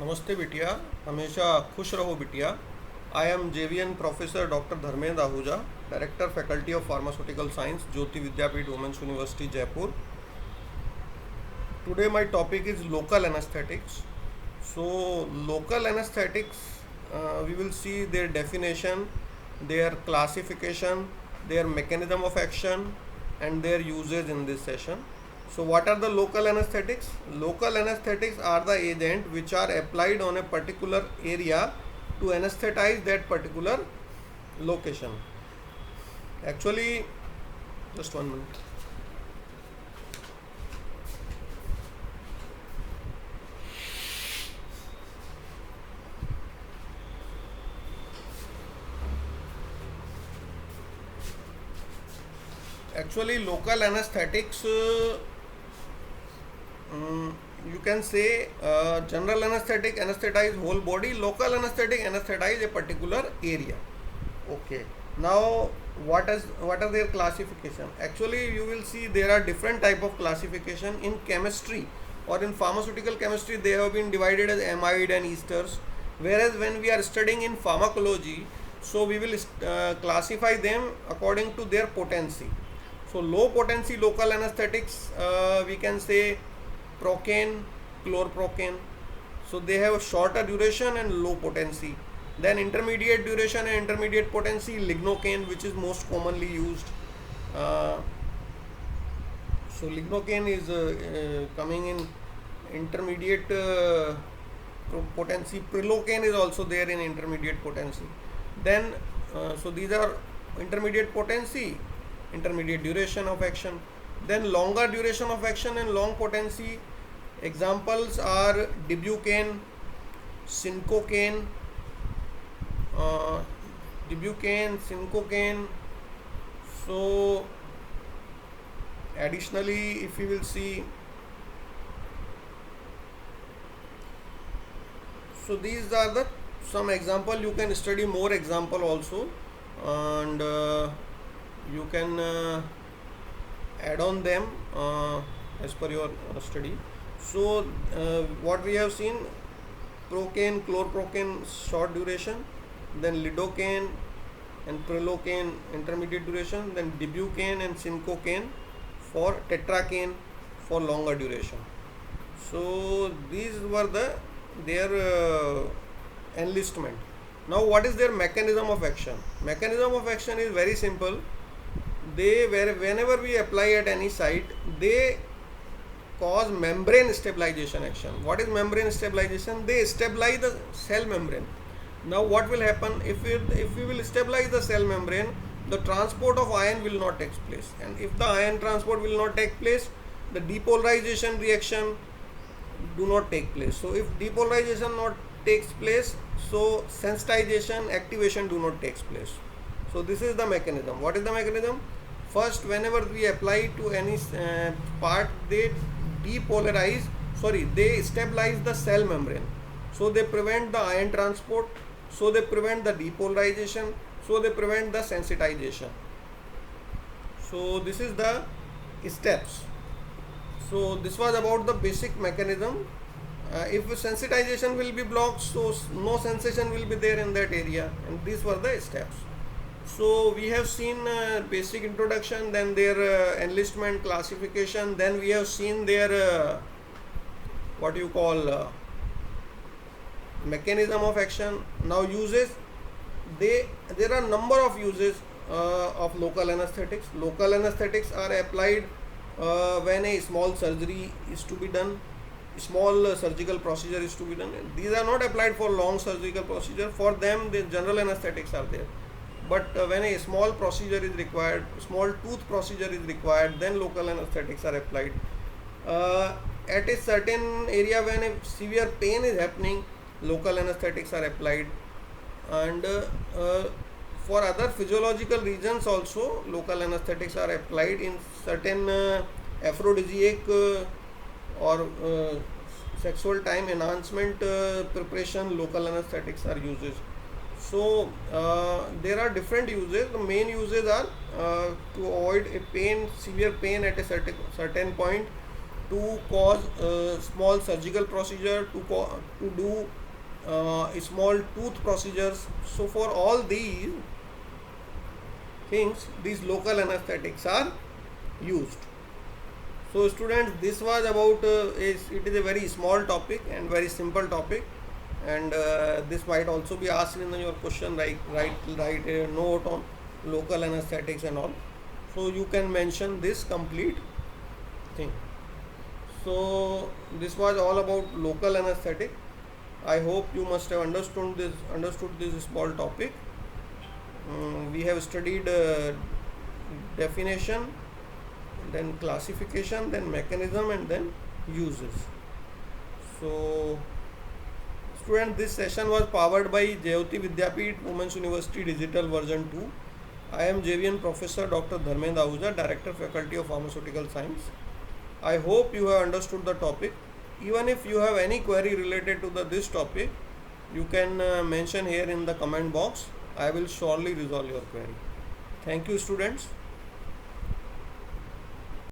नमस्ते बिटिया। हमेशा खुश रहो बिटिया। I am JVN professor doctor Dharmendra Ahuja, director faculty of pharmaceutical science, Jyoti Vidyapeeth women's university Jaipur. Today my topic is local anesthetics. So local anesthetics, we will see their definition, their classification, their mechanism of action, and their usage in this session. So what are the local anesthetics? Local anesthetics are the agent which are applied on a particular area to anesthetize that particular location. Actually, just 1 minute. Actually, local anesthetics, you can say general anesthetic anesthetize whole body, local anesthetic anesthetize a particular area. Okay. Now, what are their classification? Actually, you will see there are different type of classification in chemistry or in pharmaceutical chemistry. They have been divided as amide and esters. Whereas when we are studying in pharmacology, so we will classify them according to their potency. So low potency local anesthetics, we can say procaine, chlorprocaine. So they have a shorter duration and low potency. Then intermediate duration and intermediate potency, lignocaine, which is most commonly used. So lignocaine is coming in intermediate potency. Prilocaine is also there in intermediate potency. Then so these are intermediate potency, intermediate duration of action. Then longer duration of action and long potency examples are dibucaine, cincocaine, cincocaine. So additionally, if you will see, so these are the some example. You can study more example also, and you can add on them as per your study. So what we have seen, procaine, chlorprocaine short duration, then lidocaine and prilocaine intermediate duration, then dibucaine and cincocaine for tetracaine for longer duration. So these were their enlistment. Now what is their mechanism of action? Mechanism of action is very simple. Whenever we apply at any site, they cause membrane stabilization action. What is membrane stabilization? They stabilize the cell membrane. Now what will happen if we will stabilize the cell membrane? The transport of ion will not take place, and if the ion transport will not take place, the depolarization reaction do not take place. So if depolarization not takes place, so sensitization activation do not takes place. So this is the mechanism. What is the mechanism? First, whenever we apply to any part, they stabilize the cell membrane. So they prevent the ion transport, so they prevent the depolarization, so they prevent the sensitization. So this is the steps. So this was about the basic mechanism. If sensitization will be blocked, so no sensation will be there in that area, and these were the steps. So we have seen basic introduction, then their enlistment classification, then we have seen their what you call mechanism of action. Now uses, there are number of uses of local anesthetics. Local anesthetics are applied when a small surgery is to be done, small surgical procedure is to be done. These are not applied for long surgical procedure. For them, the general anesthetics are there. But when a small procedure is required, small tooth procedure is required, then local anesthetics are applied. At a certain area when a severe pain is happening, local anesthetics are applied. And for other physiological reasons also, local anesthetics are applied in certain aphrodisiac or sexual time enhancement preparation. Local anesthetics are used. So there are different uses. The main uses are to avoid a severe pain at a certain point, to cause small surgical procedure, to do small tooth procedures. So for all these things, these local anesthetics are used. So students, this was about it is a very small topic and very simple topic, and this might also be asked in your question, like write a note on local anesthetics and all. So you can mention this complete thing. So this was all about local anesthetic. I hope you must have understood this small topic. We have studied definition, then classification, then mechanism, and then uses. So student, this session was powered by Jayoti Vidyapeeth Women's University Digital Version 2. I am JVN Professor Dr. Dharmendra Ahuja, Director Faculty of Pharmaceutical Science. I hope you have understood the topic. Even if you have any query related to this topic, you can mention here in the comment box. I will surely resolve your query. Thank you, students.